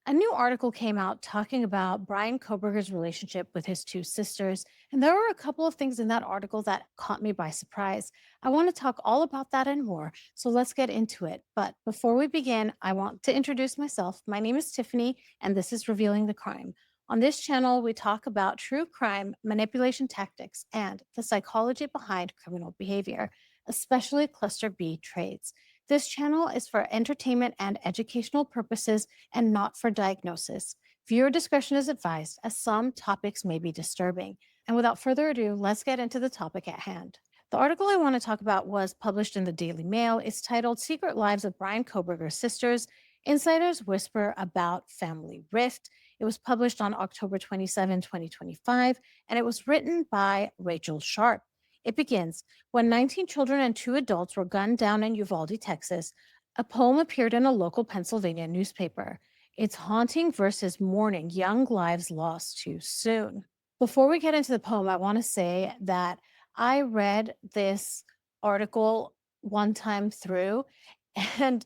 A new article came out talking about Bryan Kohberger's relationship with his two sisters, and there were a couple of things in that article that caught me by surprise. I want to talk all about that and more, so let's get into it. But before we begin, I want to introduce myself. My name is Tiffany, and this is Revealing the Crime. On this channel, we talk about true crime, manipulation tactics, and the psychology behind criminal behavior, especially cluster B traits. This channel is for entertainment and educational purposes and not for diagnosis. Viewer discretion is advised, as some topics may be disturbing. And without further ado, let's get into the topic at hand. The article I want to talk about was published in the Daily Mail. It's titled Secret Lives of Bryan Kohberger's Sisters. Insiders Whisper About Family Rift. It was published on October 27, 2025, and it was written by Rachel Sharp. It begins when 19 children and two adults were gunned down in Uvalde, Texas. A poem appeared in a local Pennsylvania newspaper. It's haunting versus mourning young lives lost too soon. Before we get into the poem, I want to say that I read this article one time through and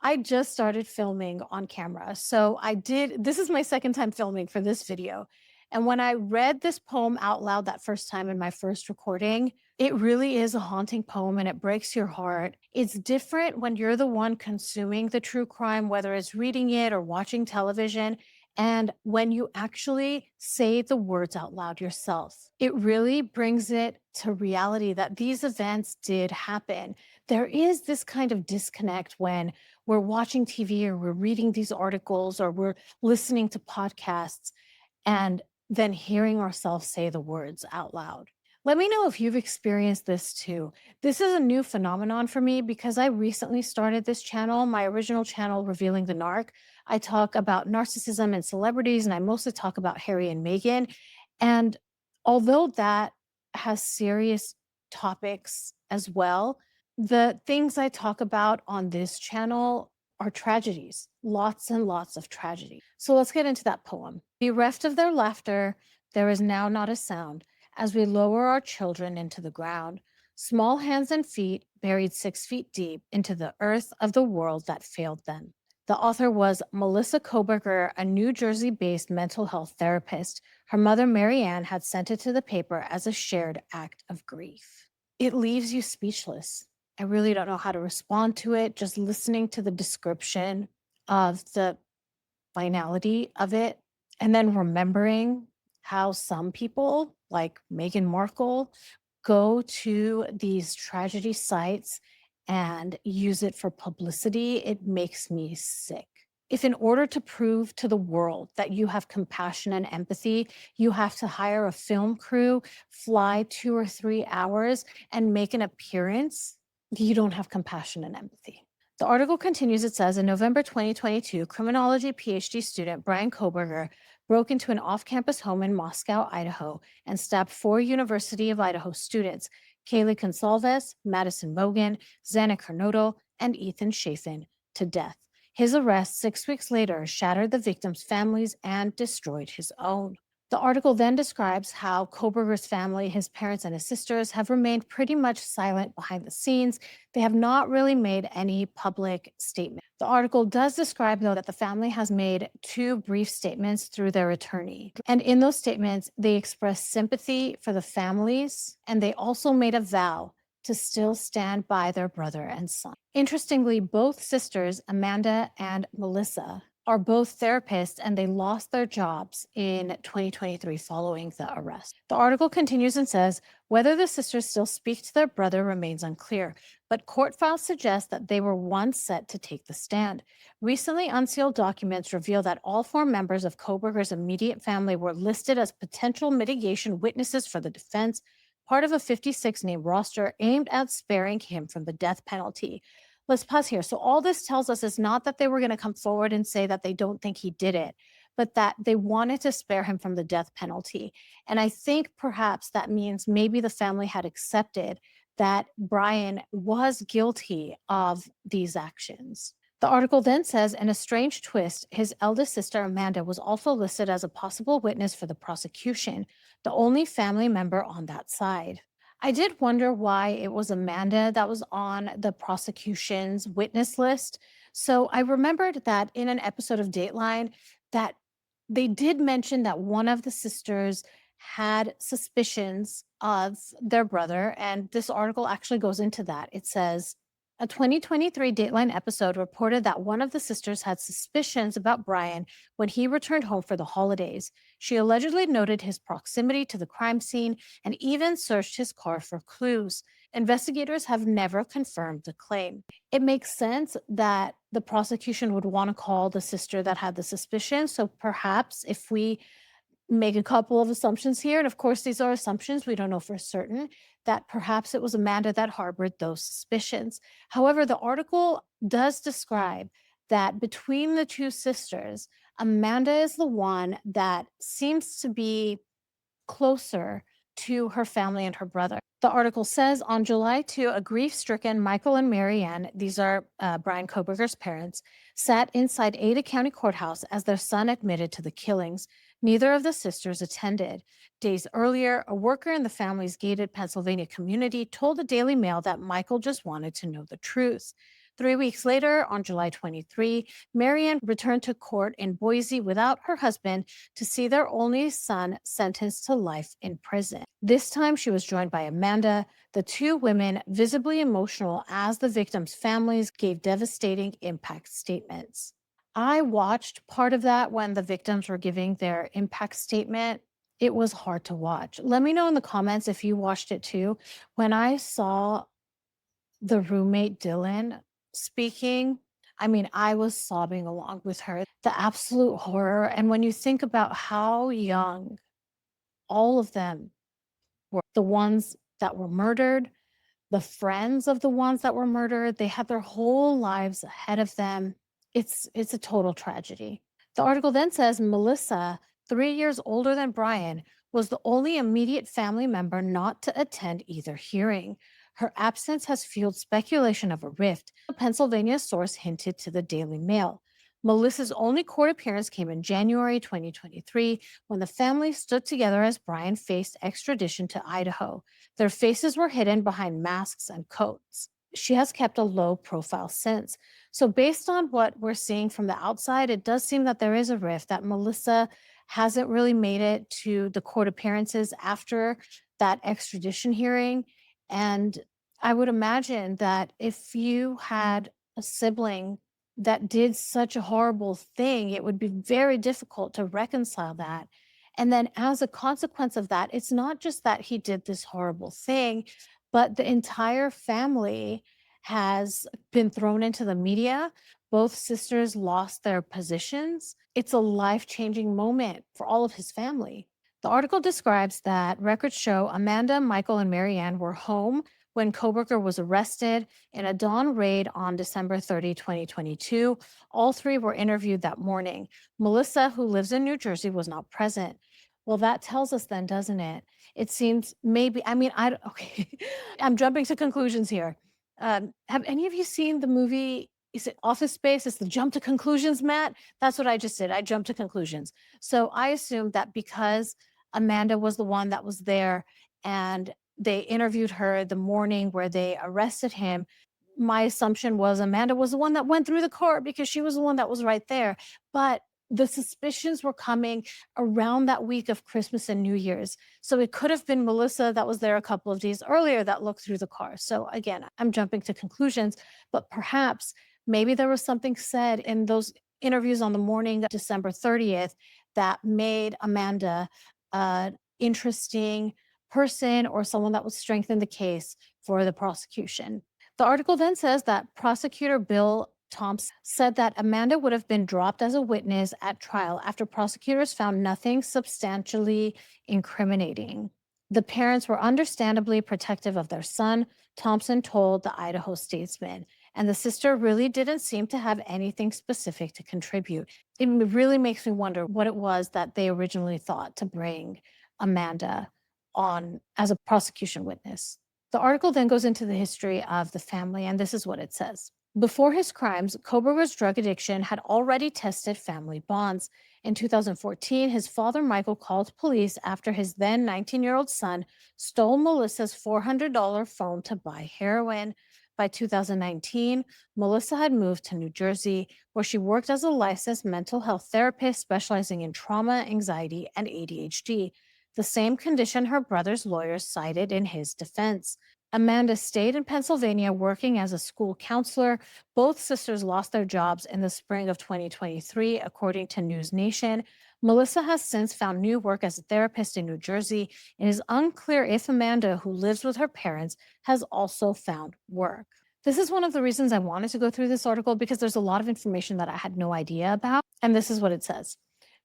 I just started filming on camera. So this is my second time filming for this video. And when I read this poem out loud that first time in my first recording, it really is a haunting poem and it breaks your heart. It's different when you're the one consuming the true crime, whether it's reading it or watching television. And when you actually say the words out loud yourself, it really brings it to reality that these events did happen. There is this kind of disconnect when we're watching TV or we're reading these articles or we're listening to podcasts and then hearing ourselves say the words out loud. Let me know if you've experienced this too. This is a new phenomenon for me because I recently started this channel, my original channel, Revealing the Narc. I talk about narcissism and celebrities, and I mostly talk about Harry and Meghan. And although that has serious topics as well, the things I talk about on this channel are tragedies, lots and lots of tragedy. So let's get into that poem. Bereft of their laughter, there is now not a sound as we lower our children into the ground, small hands and feet buried 6 feet deep into the earth of the world that failed them. The author was Melissa Kohberger, a New Jersey based mental health therapist. Her mother, Marianne, had sent it to the paper as a shared act of grief. It leaves you speechless. I really don't know how to respond to it. Just listening to the description of the finality of it, and then remembering how some people, like Meghan Markle, go to these tragedy sites and use it for publicity, it makes me sick. If in order to prove to the world that you have compassion and empathy, you have to hire a film crew, fly 2 or 3 hours, and make an appearance, you don't have compassion and empathy. The article continues. It says in November 2022, criminology PhD student Bryan Kohberger broke into an off campus home in Moscow, Idaho, and stabbed four University of Idaho students, Kaylee Consalves, Madison Mogan, Xana Carnotto, and Ethan Chafin, to death. His arrest 6 weeks later shattered the victims' families and destroyed his own. The article then describes how Kohberger's family, his parents, and his sisters have remained pretty much silent behind the scenes. They have not really made any public statement. The article does describe, though, that the family has made two brief statements through their attorney. And in those statements, they express sympathy for the families, and they also made a vow to still stand by their brother and son. Interestingly, both sisters, Amanda and Melissa, are both therapists and they lost their jobs in 2023 following the arrest. The article continues and says whether the sisters still speak to their brother remains unclear, but court files suggest that they were once set to take the stand. Recently unsealed documents reveal that all four members of Kohberger's immediate family were listed as potential mitigation witnesses for the defense, part of a 56-name roster aimed at sparing him from the death penalty. Let's pause here. So all this tells us is not that they were going to come forward and say that they don't think he did it, but that they wanted to spare him from the death penalty. And I think perhaps that means maybe the family had accepted that Bryan was guilty of these actions. The article then says, in a strange twist, his eldest sister, Amanda, was also listed as a possible witness for the prosecution, the only family member on that side. I did wonder why it was Amanda that was on the prosecution's witness list. So I remembered that in an episode of Dateline that they did mention that one of the sisters had suspicions of their brother, and this article actually goes into that. It says a 2023 Dateline episode reported that one of the sisters had suspicions about Brian when he returned home for the holidays. She allegedly noted his proximity to the crime scene and even searched his car for clues. Investigators have never confirmed the claim. It makes sense that the prosecution would want to call the sister that had the suspicion. So perhaps if we make a couple of assumptions here, and of course, these are assumptions, we don't know for certain, that perhaps it was Amanda that harbored those suspicions. However, the article does describe that between the two sisters, Amanda is the one that seems to be closer to her family and her brother. The article says on July 2, a grief stricken Michael and Marianne, these are Bryan Kohberger's parents, sat inside Ada County Courthouse as their son admitted to the killings. Neither of the sisters attended. Days earlier, a worker in the family's gated Pennsylvania community told the Daily Mail that Michael just wanted to know the truth. 3 weeks later, on July 23, Marianne returned to court in Boise without her husband to see their only son sentenced to life in prison. This time she was joined by Amanda, the two women visibly emotional as the victims' families gave devastating impact statements. I watched part of that when the victims were giving their impact statement. It was hard to watch. Let me know in the comments if you watched it too. When I saw the roommate Dylan speaking, I mean, I was sobbing along with her. The absolute horror. And when you think about how young all of them were, the ones that were murdered, the friends of the ones that were murdered, they had their whole lives ahead of them. It's a total tragedy. The article then says Melissa, 3 years older than Brian, was the only immediate family member not to attend either hearing. Her absence has fueled speculation of a rift. A Pennsylvania source hinted to the Daily Mail. Melissa's only court appearance came in January 2023 when the family stood together as Brian faced extradition to Idaho. Their faces were hidden behind masks and coats. She has kept a low profile since. So, based on what we're seeing from the outside, it does seem that there is a rift, that Melissa hasn't really made it to the court appearances after that extradition hearing. And I would imagine that if you had a sibling that did such a horrible thing, it would be very difficult to reconcile that. And then, as a consequence of that, it's not just that he did this horrible thing, but the entire family has been thrown into the media. Both sisters lost their positions. It's a life changing moment for all of his family. The article describes that records show Amanda, Michael, and Marianne were home when Kohberger was arrested in a dawn raid on December 30, 2022. All three were interviewed that morning. Melissa, who lives in New Jersey, was not present. Well, that tells us then, doesn't it? It seems maybe, I mean, okay, I'm jumping to conclusions here. Have any of you seen the movie? Is it Office Space? It's the jump to conclusions, Matt. That's what I just did. I jumped to conclusions. So I assumed that because Amanda was the one that was there and they interviewed her the morning where they arrested him, my assumption was Amanda was the one that went through the court because she was the one that was right there. But the suspicions were coming around that week of Christmas and New Year's. So it could have been Melissa that was there a couple of days earlier that looked through the car. So again, I'm jumping to conclusions, but perhaps maybe there was something said in those interviews on the morning of December 30th that made Amanda an interesting person or someone that would strengthen the case for the prosecution. The article then says that prosecutor Bill Thompson said that Amanda would have been dropped as a witness at trial after prosecutors found nothing substantially incriminating. The parents were understandably protective of their son, Thompson told the Idaho Statesman, and the sister really didn't seem to have anything specific to contribute. It really makes me wonder what it was that they originally thought to bring Amanda on as a prosecution witness. The article then goes into the history of the family, and this is what it says. Before his crimes, Kohberger's drug addiction had already tested family bonds. In 2014, his father, Michael, called police after his then 19-year-old son stole Melissa's $400 phone to buy heroin. By 2019, Melissa had moved to New Jersey, where she worked as a licensed mental health therapist specializing in trauma, anxiety, and ADHD, the same condition her brother's lawyers cited in his defense. Amanda stayed in Pennsylvania working as a school counselor. Both sisters lost their jobs in the spring of 2023, according to News Nation. Melissa has since found new work as a therapist in New Jersey. It is unclear if Amanda, who lives with her parents, has also found work. This is one of the reasons I wanted to go through this article because there's a lot of information that I had no idea about. And this is what it says.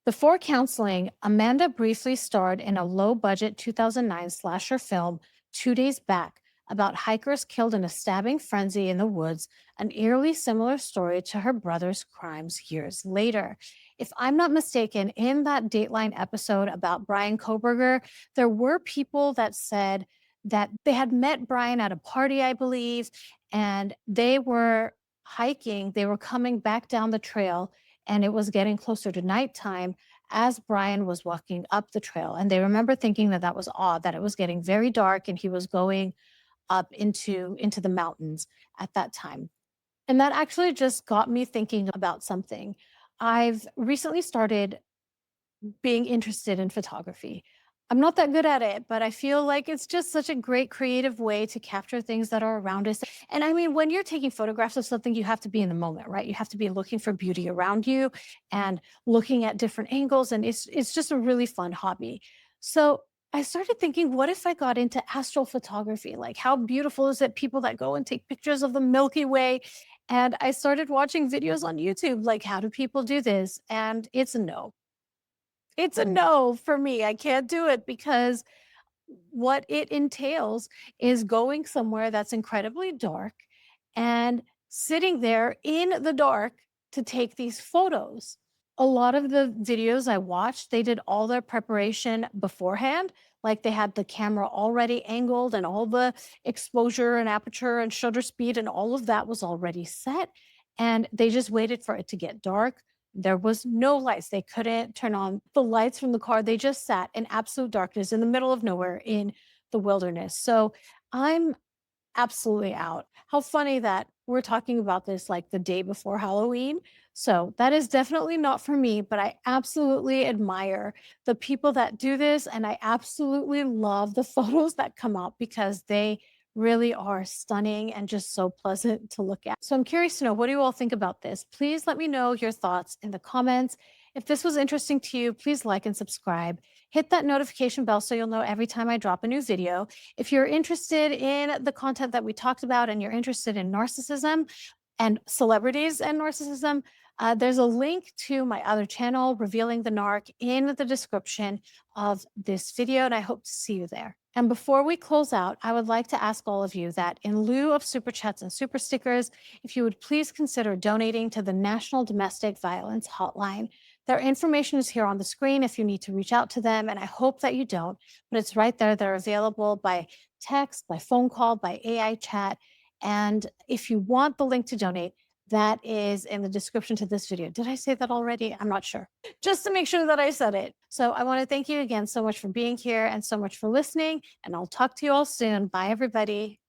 Before counseling, Amanda briefly starred in a low budget 2009 slasher film, 2 Days Back, about hikers killed in a stabbing frenzy in the woods, an eerily similar story to her brother's crimes years later. If I'm not mistaken, in that Dateline episode about Bryan Kohberger, there were people that said that they had met Brian at a party, I believe, and they were hiking, they were coming back down the trail, and it was getting closer to nighttime as Brian was walking up the trail. And they remember thinking that that was odd, that it was getting very dark and he was going up into the mountains at that time. And that actually just got me thinking about something. I've recently started being interested in photography. I'm not that good at it, but I feel like it's just such a great creative way to capture things that are around us. And I mean, when you're taking photographs of something, you have to be in the moment, right? You have to be looking for beauty around you and looking at different angles. And it's just a really fun hobby. So I started thinking, what if I got into astrophotography? Like, how beautiful is it? People that go and take pictures of the Milky Way. And I started watching videos on YouTube, like, how do people do this? And it's a no. It's a no for me. I can't do it because what it entails is going somewhere that's incredibly dark and sitting there in the dark to take these photos. A lot of the videos I watched, they did all their preparation beforehand. Like they had the camera already angled and all the exposure and aperture and shutter speed and all of that was already set. And they just waited for it to get dark. There was no lights. They couldn't turn on the lights from the car. They just sat in absolute darkness in the middle of nowhere in the wilderness. So I'm absolutely out. How funny that we're talking about this like the day before Halloween. So that is definitely not for me, but I absolutely admire the people that do this. And I absolutely love the photos that come out because they really are stunning and just so pleasant to look at. So I'm curious to know, what do you all think about this? Please let me know your thoughts in the comments. If this was interesting to you, please like and subscribe. Hit that notification bell so you'll know every time I drop a new video. If you're interested in the content that we talked about and you're interested in narcissism and celebrities and narcissism, there's a link to my other channel, Revealing the Narc, in the description of this video, and I hope to see you there. And before we close out, I would like to ask all of you that in lieu of super chats and super stickers, if you would please consider donating to the National Domestic Violence Hotline. Their information is here on the screen if you need to reach out to them, and I hope that you don't, but it's right there. They're available by text, by phone call, by AI chat. And if you want the link to donate, that is in the description to this video. Did I say that already? I'm not sure. Just to make sure that I said it. So I want to thank you again so much for being here and so much for listening. And I'll talk to you all soon. Bye, everybody.